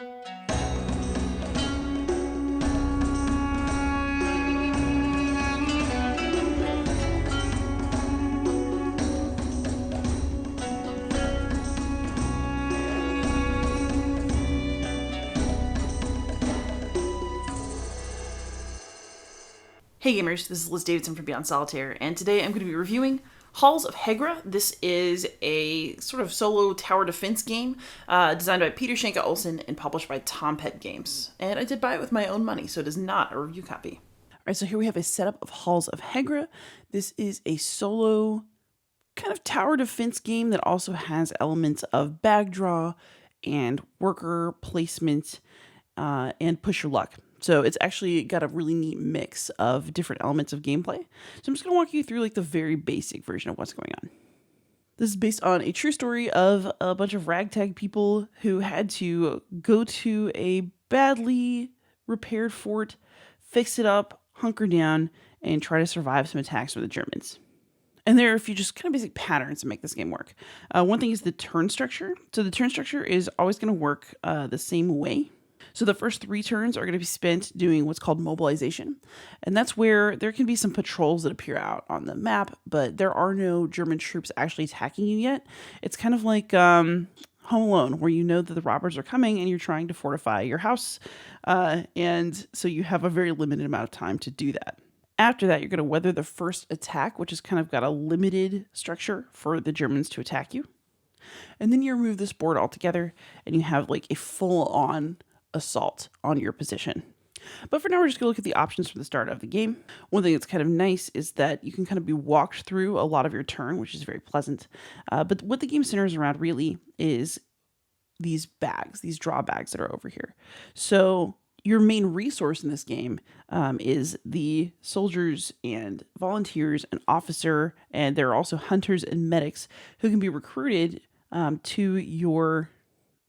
Hey gamers, this is Liz Davidson from Beyond Solitaire, and today I'm going to be reviewing Halls of Hegra. This is a sort of solo tower defense game designed by Peter Schenke Olsen and published by Tom Pet Games. And I did buy it with my own money, so it is not a review copy. Alright, so here we have a setup of Halls of Hegra. This is a solo kind of tower defense game that also has elements of bag draw and worker placement and push your luck. So it's actually got a really neat mix of different elements of gameplay. So I'm just going to walk you through like the very basic version of what's going on. This is based on a true story of a bunch of ragtag people who had to go to a badly repaired fort, fix it up, hunker down, and try to survive some attacks from the Germans. And there are a few just kind of basic patterns to make this game work. One thing is the turn structure. So the turn structure is always going to work the same way. So the first 3 turns are going to be spent doing what's called mobilization. And that's where there can be some patrols that appear out on the map, but there are no German troops actually attacking you yet. It's kind of like Home Alone, where you know that the robbers are coming and you're trying to fortify your house. And so you have a very limited amount of time to do that. After that, you're going to weather the first attack, which has kind of got a limited structure for the Germans to attack you. And then you remove this board altogether and you have like a full-on assault on your position. But for now, we're just going to look at the options from the start of the game. One thing that's kind of nice is that you can kind of be walked through a lot of your turn, which is very pleasant. But what the game centers around really is these bags, these draw bags that are over here. So your main resource in this game is the soldiers and volunteers and officer, and there are also hunters and medics who can be recruited to your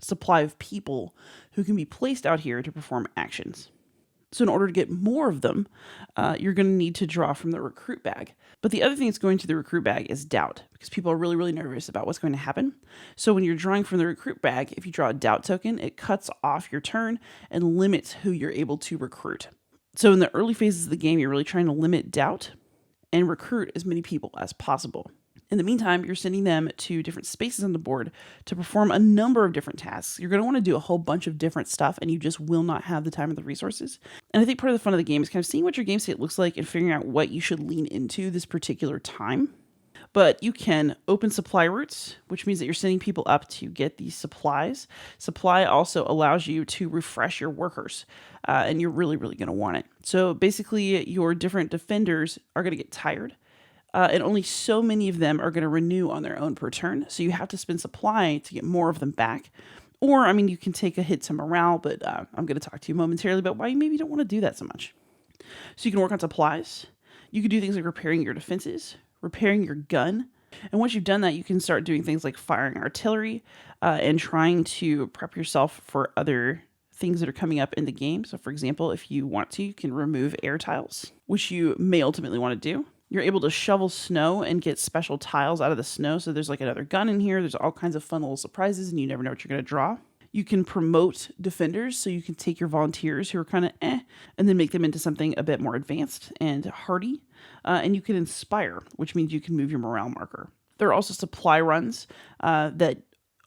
supply of people who can be placed out here to perform actions. So in order to get more of them, you're going to need to draw from the recruit bag. But the other thing that's going to the recruit bag is doubt, because people are really, really nervous about what's going to happen. So when you're drawing from the recruit bag, if you draw a doubt token, it cuts off your turn and limits who you're able to recruit. So in the early phases of the game, you're really trying to limit doubt and recruit as many people as possible. In the meantime, you're sending them to different spaces on the board to perform a number of different tasks. You're going to want to do a whole bunch of different stuff, and you just will not have the time or the resources. And I think part of the fun of the game is kind of seeing what your game state looks like and figuring out what you should lean into this particular time. But you can open supply routes, which means that you're sending people up to get these supplies. Supply also allows you to refresh your workers, and you're really, really going to want it. So basically, your different defenders are going to get tired. And only so many of them are going to renew on their own per turn. So you have to spend supply to get more of them back. Or, I mean, you can take a hit to morale, but I'm going to talk to you momentarily about why you maybe don't want to do that so much. So you can work on supplies. You can do things like repairing your defenses, repairing your gun. And once you've done that, you can start doing things like firing artillery and trying to prep yourself for other things that are coming up in the game. So, for example, if you want to, you can remove air tiles, which you may ultimately want to do. You're able to shovel snow and get special tiles out of the snow. So there's like another gun in here. There's all kinds of fun little surprises, and you never know what you're going to draw. You can promote defenders. So you can take your volunteers who are kind of and then make them into something a bit more advanced and hardy. And you can inspire, which means you can move your morale marker. There are also supply runs that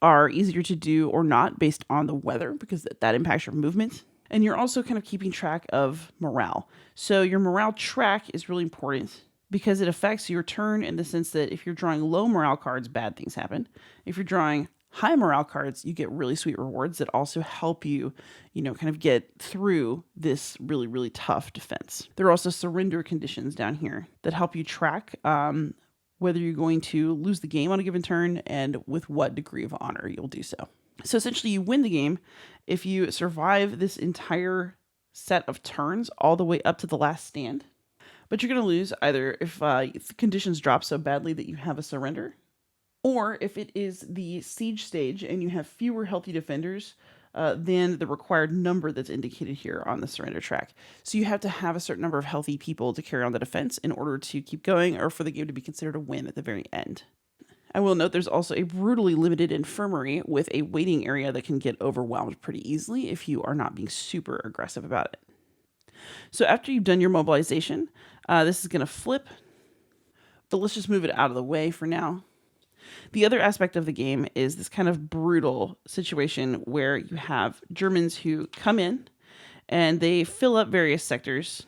are easier to do or not based on the weather, because that impacts your movement. And you're also kind of keeping track of morale. So your morale track is really important, because it affects your turn in the sense that if you're drawing low morale cards, bad things happen. If you're drawing high morale cards, you get really sweet rewards that also help you, kind of get through this really, really tough defense. There are also surrender conditions down here that help you track whether you're going to lose the game on a given turn and with what degree of honor you'll do so. So essentially, you win the game if you survive this entire set of turns all the way up to the last stand. But you're going to lose either if conditions drop so badly that you have a surrender, or if it is the siege stage and you have fewer healthy defenders than the required number that's indicated here on the surrender track. So you have to have a certain number of healthy people to carry on the defense in order to keep going, or for the game to be considered a win at the very end. I will note there's also a brutally limited infirmary with a waiting area that can get overwhelmed pretty easily if you are not being super aggressive about it. So after you've done your mobilization, this is going to flip, but let's just move it out of the way for now. The other aspect of the game is this kind of brutal situation where you have Germans who come in and they fill up various sectors.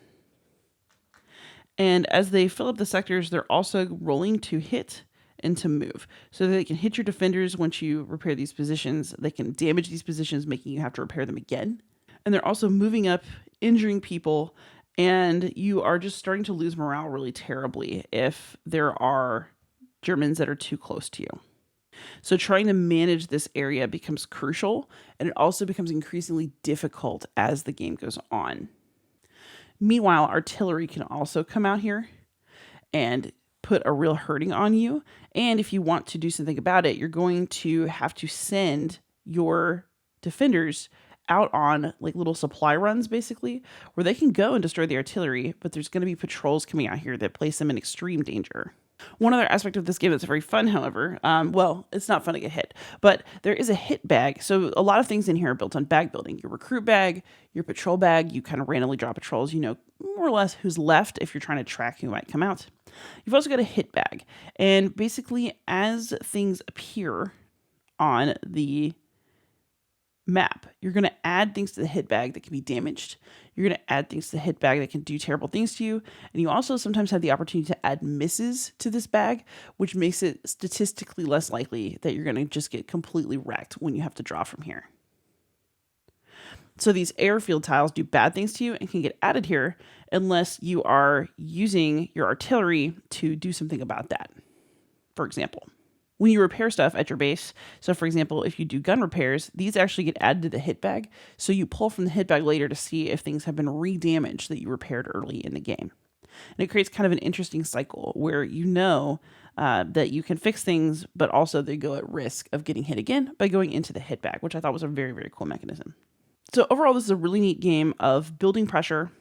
And as they fill up the sectors, they're also rolling to hit and to move. So that they can hit your defenders once you repair these positions. They can damage these positions, making you have to repair them again. And they're also moving up, injuring people, and you are just starting to lose morale really terribly if there are Germans that are too close to you. So trying to manage this area becomes crucial, and it also becomes increasingly difficult as the game goes on. Meanwhile, artillery can also come out here and put a real hurting on you. And if you want to do something about it, you're going to have to send your defenders out on like little supply runs, basically, where they can go and destroy the artillery, but there's going to be patrols coming out here that place them in extreme danger. One other aspect of this game that's very fun, however, well, it's not fun to get hit, but there is a hit bag. So a lot of things in here are built on bag building. Your recruit bag, your patrol bag, you kind of randomly draw patrols, you know more or less who's left if you're trying to track who might come out. You've also got a hit bag. And basically, as things appear on the map, you're going to add things to the hit bag that can be damaged. You're going to add things to the hit bag that can do terrible things to you. And you also sometimes have the opportunity to add misses to this bag, which makes it statistically less likely that you're going to just get completely wrecked when you have to draw from here. So these airfield tiles do bad things to you and can get added here unless you are using your artillery to do something about that. For example, when you repair stuff at your base, so for example, if you do gun repairs, these actually get added to the hit bag. So you pull from the hit bag later to see if things have been re-damaged that you repaired early in the game. And it creates kind of an interesting cycle where you know that you can fix things, but also they go at risk of getting hit again by going into the hit bag, which I thought was a very, very cool mechanism. So overall, this is a really neat game of building pressure,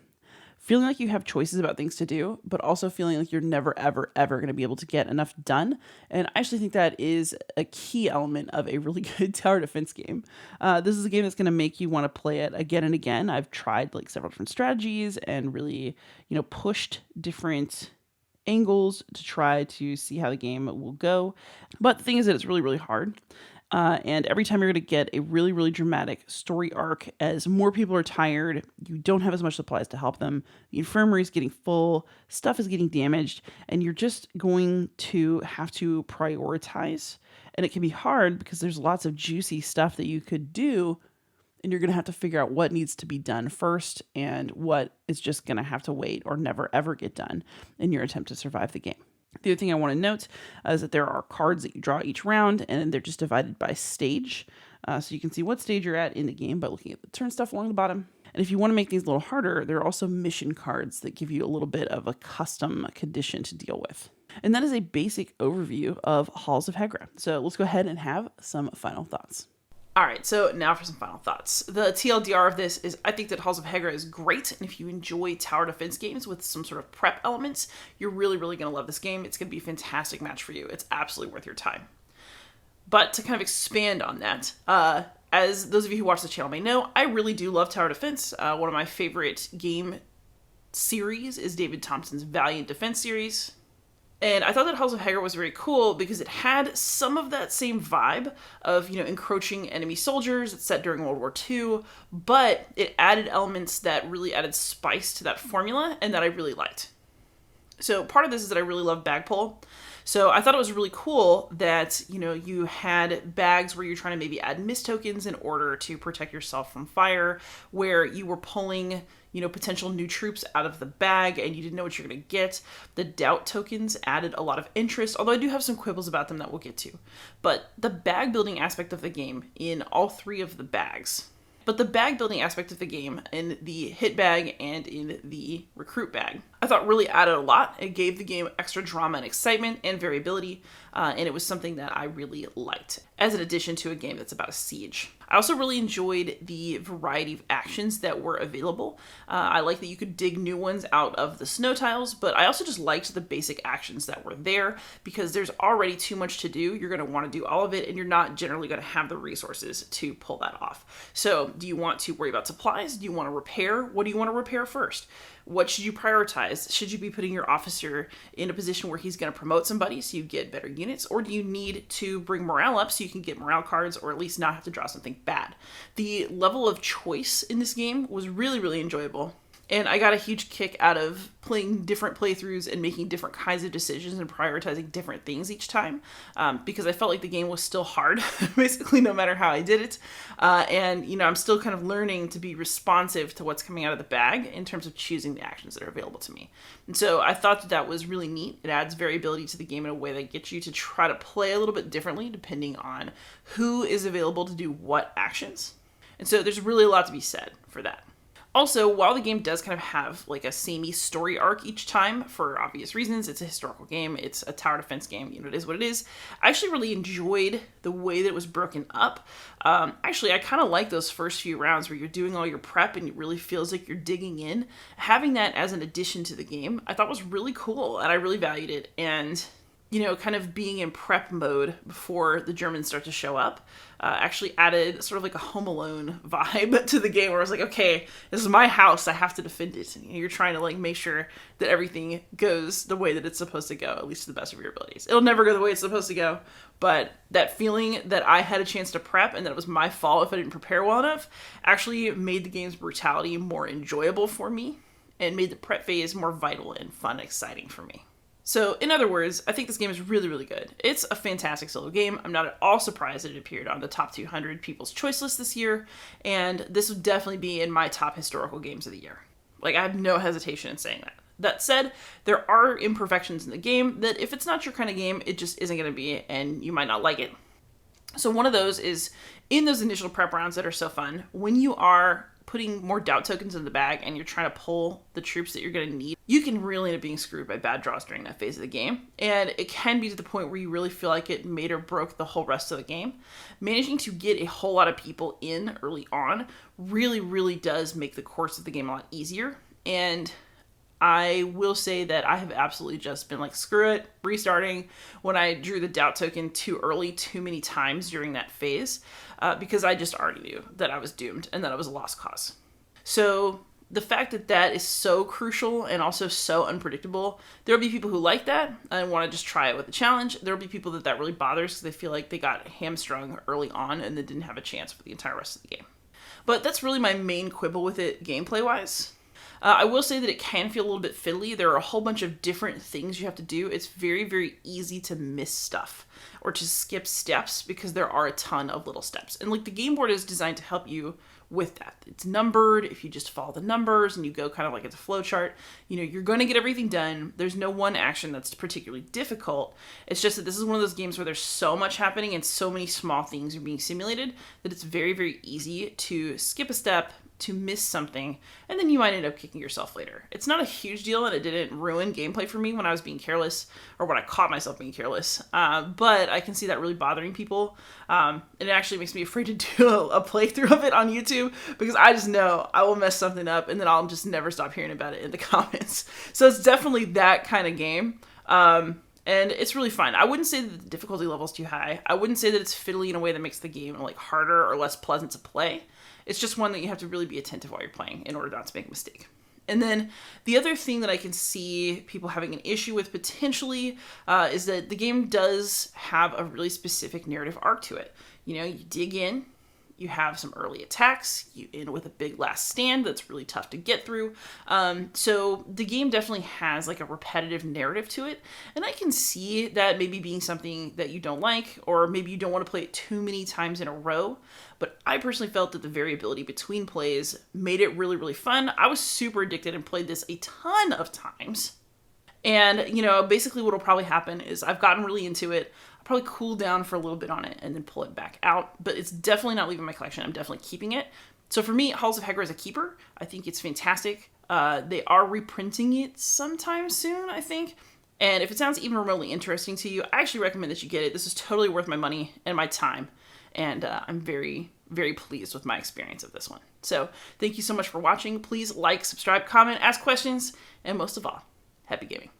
feeling like you have choices about things to do, but also feeling like you're never, ever, ever going to be able to get enough done. And I actually think that is a key element of a really good tower defense game. This is a game that's going to make you want to play it again and again. I've tried like several different strategies and really, pushed different angles to try to see how the game will go. But the thing is that it's really, really hard. And every time you're going to get a really, really dramatic story arc as more people are tired, you don't have as much supplies to help them, the infirmary is getting full, stuff is getting damaged, and you're just going to have to prioritize. And it can be hard because there's lots of juicy stuff that you could do, and you're going to have to figure out what needs to be done first and what is just going to have to wait or never, ever get done in your attempt to survive the game. The other thing I want to note is that there are cards that you draw each round, and they're just divided by stage. So you can see what stage you're at in the game by looking at the turn stuff along the bottom. And if you want to make things a little harder, there are also mission cards that give you a little bit of a custom condition to deal with. And that is a basic overview of Halls of Hegra. So let's go ahead and have some final thoughts. All right, so now for some final thoughts. The TLDR of this is I think that Halls of Hegra is great, and if you enjoy tower defense games with some sort of prep elements, you're really, really going to love this game. It's going to be a fantastic match for you. It's absolutely worth your time. But to kind of expand on that, as those of you who watch the channel may know, I really do love tower defense. One of my favorite game series is David Thompson's Valiant Defense series. And I thought that Halls of Hegra was very cool because it had some of that same vibe of, encroaching enemy soldiers. It's set during World War II, but it added elements that really added spice to that formula and that I really liked. So part of this is that I really love bag pull. So I thought it was really cool that, you had bags where you're trying to maybe add mist tokens in order to protect yourself from fire, where you were pulling potential new troops out of the bag and you didn't know what you're going to get. The doubt tokens added a lot of interest, although I do have some quibbles about them that we'll get to. But the bag building aspect of the game in all three of the bags, but the bag building aspect of the game in the hit bag and in the recruit bag, I thought really added a lot. It gave the game extra drama and excitement and variability, and it was something that I really liked as an addition to a game that's about a siege. I also really enjoyed the variety of actions that were available. I like that you could dig new ones out of the snow tiles, but I also just liked the basic actions that were there because there's already too much to do. You're going to want to do all of it, and you're not generally going to have the resources to pull that off. So do you want to worry about supplies? Do you want to repair? What do you want to repair first? What should you prioritize? Should you be putting your officer in a position where he's going to promote somebody so you get better units? Or do you need to bring morale up so you can get morale cards or at least not have to draw something bad? The level of choice in this game was really, really enjoyable. And I got a huge kick out of playing different playthroughs and making different kinds of decisions and prioritizing different things each time because I felt like the game was still hard, basically, no matter how I did it. And, I'm still kind of learning to be responsive to what's coming out of the bag in terms of choosing the actions that are available to me. And so I thought that was really neat. It adds variability to the game in a way that gets you to try to play a little bit differently depending on who is available to do what actions. And so there's really a lot to be said for that. Also, while the game does kind of have like a samey story arc each time, for obvious reasons, it's a historical game, it's a tower defense game, it is what it is, I actually really enjoyed the way that it was broken up. Actually, I kind of like those first few rounds where you're doing all your prep and it really feels like you're digging in. Having that as an addition to the game, I thought was really cool, and I really valued it. And kind of being in prep mode before the Germans start to show up actually added sort of like a Home Alone vibe to the game where I was like, okay, this is my house, I have to defend it. And you're trying to like make sure that everything goes the way that it's supposed to go, at least to the best of your abilities. It'll never go the way it's supposed to go, but that feeling that I had a chance to prep and that it was my fault if I didn't prepare well enough actually made the game's brutality more enjoyable for me and made the prep phase more vital and fun and exciting for me. So, in other words, I think this game is really, really good. It's a fantastic solo game. I'm not at all surprised that it appeared on the top 200 People's Choice list this year, and this would definitely be in my top historical games of the year. Like, I have no hesitation in saying that. That said, there are imperfections in the game that if it's not your kind of game, it just isn't going to be, and you might not like it. So one of those is in those initial prep rounds that are so fun, when you are putting more doubt tokens in the bag and you're trying to pull the troops that you're going to need, you can really end up being screwed by bad draws during that phase of the game. And it can be to the point where you really feel like it made or broke the whole rest of the game. Managing to get a whole lot of people in early on really, really does make the course of the game a lot easier. And I will say that I have absolutely just been like, screw it, restarting when I drew the doubt token too early too many times during that phase because I just already knew that I was doomed and that it was a lost cause. So the fact that that is so crucial and also so unpredictable, there will be people who like that and want to just try it with a challenge. There will be people that really bothers because they feel like they got hamstrung early on and then didn't have a chance for the entire rest of the game. But that's really my main quibble with it gameplay-wise. I will say that it can feel a little bit fiddly. There are a whole bunch of different things you have to do. It's very, very easy to miss stuff or to skip steps because there are a ton of little steps. And like the game board is designed to help you with that. It's numbered. If you just follow the numbers and you go kind of like it's a flow chart, you're going to get everything done. There's no one action that's particularly difficult. It's just that this is one of those games where there's so much happening and so many small things are being simulated that it's very, very easy to skip a step, to miss something, and then you might end up kicking yourself later. It's not a huge deal, and it didn't ruin gameplay for me when I was being careless, or when I caught myself being careless, but I can see that really bothering people, and it actually makes me afraid to do a playthrough of it on YouTube, because I just know I will mess something up, and then I'll just never stop hearing about it in the comments. So it's definitely that kind of game, and it's really fun. I wouldn't say that the difficulty level is too high. I wouldn't say that it's fiddly in a way that makes the game like harder or less pleasant to play. It's just one that you have to really be attentive while you're playing in order not to make a mistake. And then the other thing that I can see people having an issue with potentially is that the game does have a really specific narrative arc to it. You dig in, you have some early attacks, you end with a big last stand that's really tough to get through. So the game definitely has like a repetitive narrative to it. And I can see that maybe being something that you don't like, or maybe you don't want to play it too many times in a row. But I personally felt that the variability between plays made it really, really fun. I was super addicted and played this a ton of times. And, basically what will probably happen is I've gotten really into it. I'll probably cool down for a little bit on it and then pull it back out. But it's definitely not leaving my collection. I'm definitely keeping it. So for me, Halls of Hegra is a keeper. I think it's fantastic. They are reprinting it sometime soon, I think. And if it sounds even remotely interesting to you, I actually recommend that you get it. This is totally worth my money and my time. And I'm very, very pleased with my experience of this one. So thank you so much for watching. Please like, subscribe, comment, ask questions, and most of all, happy gaming.